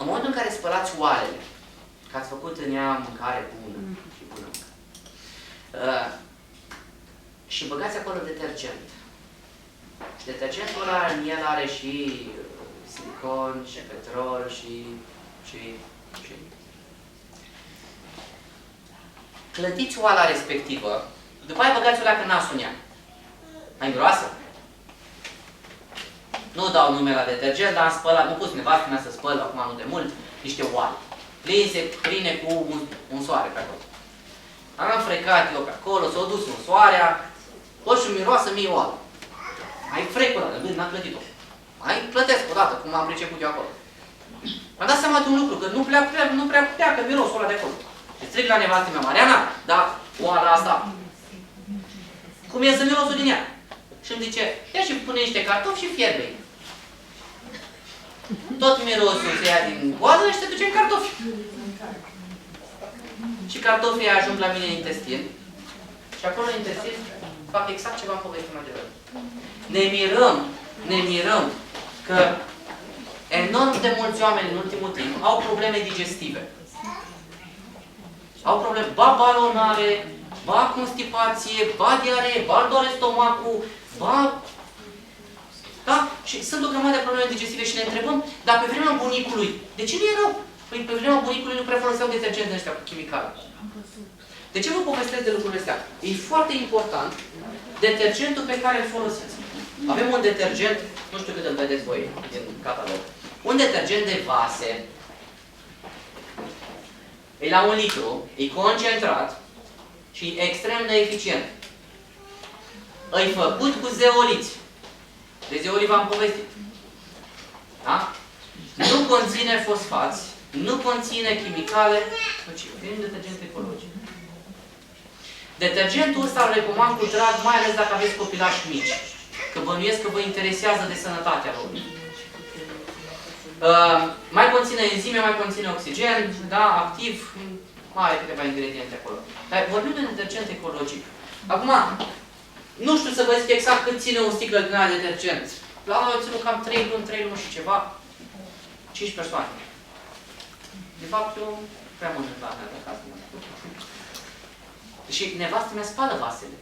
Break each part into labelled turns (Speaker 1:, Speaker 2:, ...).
Speaker 1: În momentul în care spălați oalele, că ați făcut în ea mâncare bună și bună și băgați acolo detergent. Și detergentul ăla, în el are și silicon, și petrol, și... Clătiți oala respectivă, după aia băgați-o la nasul în ea. Mai groasă? Nu dau nume la detergent, dar am spălat, m-a pus nevastă mea să spăl, acum nu de mult, niște oale. Pline cu un soare pe acolo. Am frecat eu pe acolo, s-a dus în soarea, și miroasă mie oală. Mai frec o dată, n-am plătit-o. Mai plătesc o dată, cum am priceput eu acolo. M-am dat seama de un lucru, că nu prea pleacă mirosul ăla de acolo. Și stric la nevastă mea, Mariana, da, oala asta, cum iese mirosul din ea? Și îmi zice, ia și pune niște cartofi și fierbe-i. Tot mirosul se ia din oală și te duce în cartofi. Și cartofii ajung la mine în intestin. Și acolo în intestin fac exact ce v-am povestit mai devreme. Ne mirăm că enorm de mulți oameni în ultimul timp au probleme digestive. Au probleme, ba balonare, ba constipație, ba diaree, ba doare stomacul, ba... Da? Și sunt o grămadă de probleme digestive și ne întrebăm, dar pe vremea bunicului, de ce nu erau? Păi pe vremea bunicului nu prea foloseau detergenți ăștia cu chimicale. De ce vă povestesc de lucrurile astea? E foarte important detergentul pe care îl folosiți. Avem un detergent, nu știu cât îl vedeți voi din catalog, un detergent de vase. E la 1 litru, e concentrat și e extrem de eficient. E făcut cu zeoliți. De zeoliți v-am povestit. Da? Nu conține fosfați, nu conține chimicale, deci e un detergent ecologic. Detergentul ăsta îl recomand cu drag, mai ales dacă aveți copilași mici. Că bănuiesc că vă interesează de sănătatea lor. Mai conține enzime, mai conține oxigen, da, activ, mai are câteva ingrediente acolo. Dar vorbim de detergent ecologic. Acum, nu știu să vă zic exact cât ține o sticlă din aia de detergent. La noi au ținut cam 3 luni și ceva, 5 persoane. De fapt, eu prea mult în partea de acasă. Și nevastă mea spală vasele.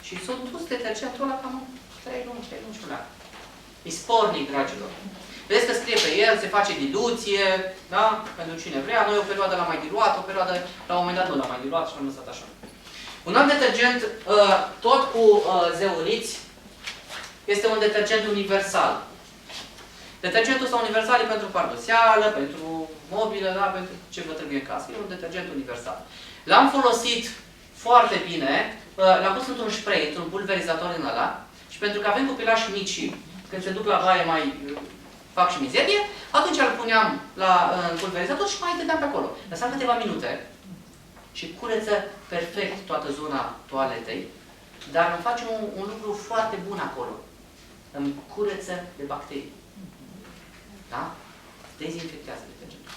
Speaker 1: Și s-a dus detergentul ăla cam 3 luni și un an. E spornic, dragilor. Vedeți că scrie pe el, se face diluție, da? Pentru cine vrea. Noi o perioadă l-am mai diluat, o perioadă, la un moment dat nu l-am mai diluat și l-am lăsat așa. Un alt detergent, tot cu zeoliți, este un detergent universal. Detergentul ăsta universal e pentru pardoseală, pentru mobilă, da? Pentru ce vă trebuie în casă. E un detergent universal. L-am folosit foarte bine, l-am pus într-un spray, într-un pulverizator din ăla, și pentru că avem copilași mici și când se duc la baie mai fac și mizerie, atunci îl puneam în pulverizator și mai dădeam pe acolo. Lăsam câteva minute și cureță perfect toată zona toaletei, dar îmi face un lucru foarte bun acolo. Îmi cureță de bacterii. Da? Dezinfectează detergentul.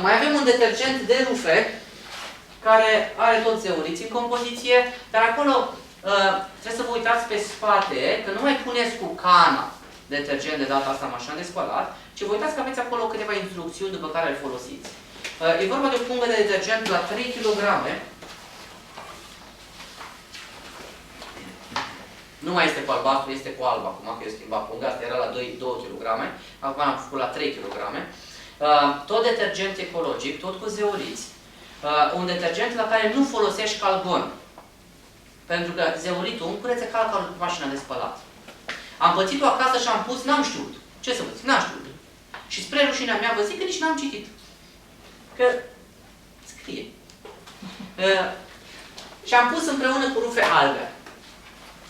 Speaker 1: Mai avem un detergent de rufe, care are tot zeoliți în compoziție, dar acolo trebuie să vă uitați pe spate, că nu mai puneți cu cana detergent de data asta mașină de spălat, ci vă uitați că aveți acolo câteva instrucțiuni după care îl folosiți. E vorba de o pungă de detergent la 3 kg. Nu mai este cu albastru, este cu alb acum, că eu schimbat punga, asta era la 2 kg, acum am făcut la 3 kg. Tot detergent ecologic, tot cu zeoliți. Un detergent la care nu folosești calgon. Pentru că zeolitul îmi curețe calcarul cu mașina de spălat. Am pățit-o acasă și am pus, n-am știut. Ce să vă zic? N-am știut. Și spre rușinea mea vă zic că nici n-am citit. Că scrie. Și am pus împreună cu rufe albe.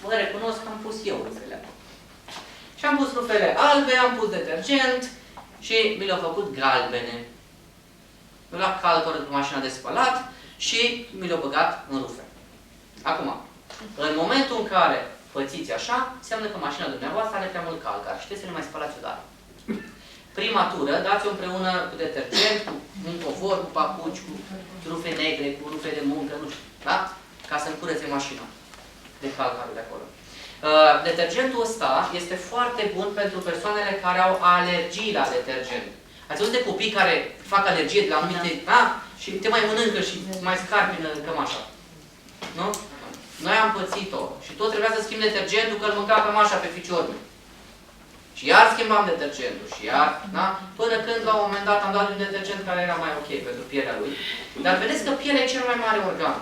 Speaker 1: Vă recunosc că am pus eu rufele. Și am pus rufele albe, am pus detergent și mi le-au făcut galbene. Mi-au luat calcarul cu mașina de spălat și mi le-au băgat în rufe. Acum, în momentul în care pățiți așa, înseamnă că mașina dumneavoastră are prea mult calcar și trebuie să le mai spălați odată. Prima tură, dați-o împreună cu detergent, cu un covor, cu papuci, cu rufe negre, cu rufe de muncă, nu știu, da? Ca să-mi curețe mașina de calcarul de acolo. Detergentul ăsta este foarte bun pentru persoanele care au alergii la detergent. Ați văzut de copii care fac alergie de la anumite... și te mai mănâncă și mai scarpină cămașa. Nu? Noi am pățit-o. Și tot trebuia să schimb detergentul, că îl mânca cămașa pe ficior. Și iar schimbam detergentul. Și iar, da? Până când, la un moment dat, am dat un detergent care era mai ok pentru pielea lui. Dar vedeți că pielea e cel mai mare organ.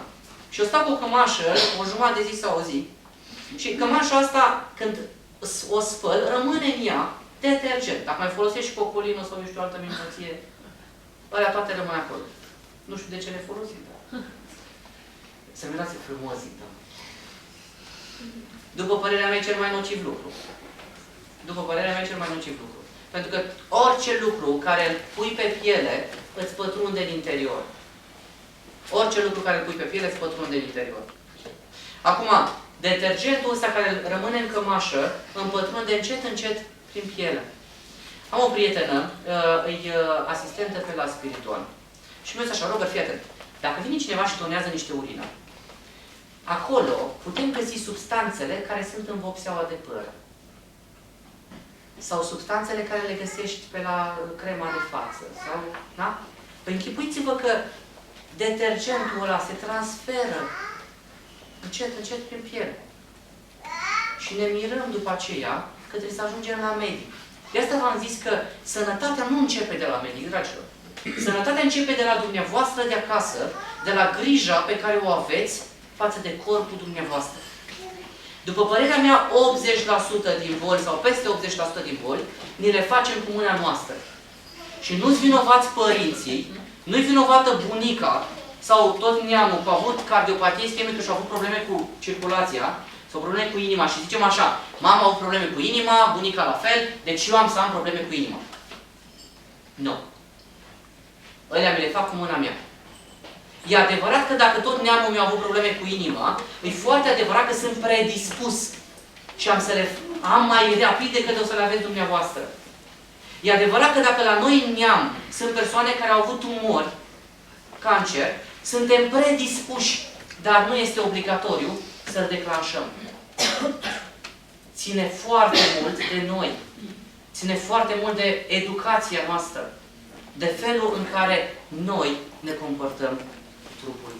Speaker 1: Și eu stau cu o cămașă, o jumătate de zi sau o zi. Și cămașa asta, când o spăl, rămâne în ea detergent. Dacă mai folosești și cocolină sau eu știu altă minunăție, alea toate rămân acolo. Nu știu de ce le folosim. Să mirați frumos, da. După părerea mea, e cel mai nociv lucru. După părerea mea, e cel mai nociv lucru. Pentru că orice lucru care îl pui pe piele, îți pătrunde în interior. Orice lucru care îl pui pe piele, îți pătrunde în interior. Acum, detergentul ăsta care rămâne în cămașă, îmi pătrunde încet, încet prin piele. Am o prietenă, e asistentă pe la spiritual. Și mi-a zis așa, Robert, fii atent. Dacă vine cineva și donează niște urină, acolo putem găsi substanțele care sunt în vopseaua de păr. Sau substanțele care le găsești pe la crema de față. Sau, da? Păi închipuiți-vă că detergentul ăla se transferă încet, încet prin piele. Și ne mirăm după aceea că trebuie să ajungem la medic. De asta v-am zis că sănătatea nu începe de la medic, dragilor. Sănătatea începe de la dumneavoastră de acasă, de la grija pe care o aveți față de corpul dumneavoastră. După părerea mea, 80% din boli, sau peste 80% din boli, ni le facem cu mâna noastră. Și nu-ți vinovați părinții, nu-i vinovată bunica, sau tot neamul că a avut cardiopatie ischemică și a avut probleme cu circulația, sau probleme cu inima. Și zicem așa, mama a avut probleme cu inima, bunica la fel, deci eu am să am probleme cu inima. Nu. Ălea mi le fac cu mâna mea. E adevărat că dacă tot neamul mi-a avut probleme cu inima, e foarte adevărat că sunt predispus și am să le am mai rapid decât o să le aveți dumneavoastră. E adevărat că dacă la noi în neam sunt persoane care au avut tumori, cancer, suntem predispuși, dar nu este obligatoriu să-l declanșăm. Ține foarte mult de noi. Ține foarte mult de educația noastră. De felul în care noi ne comportăm cu trupul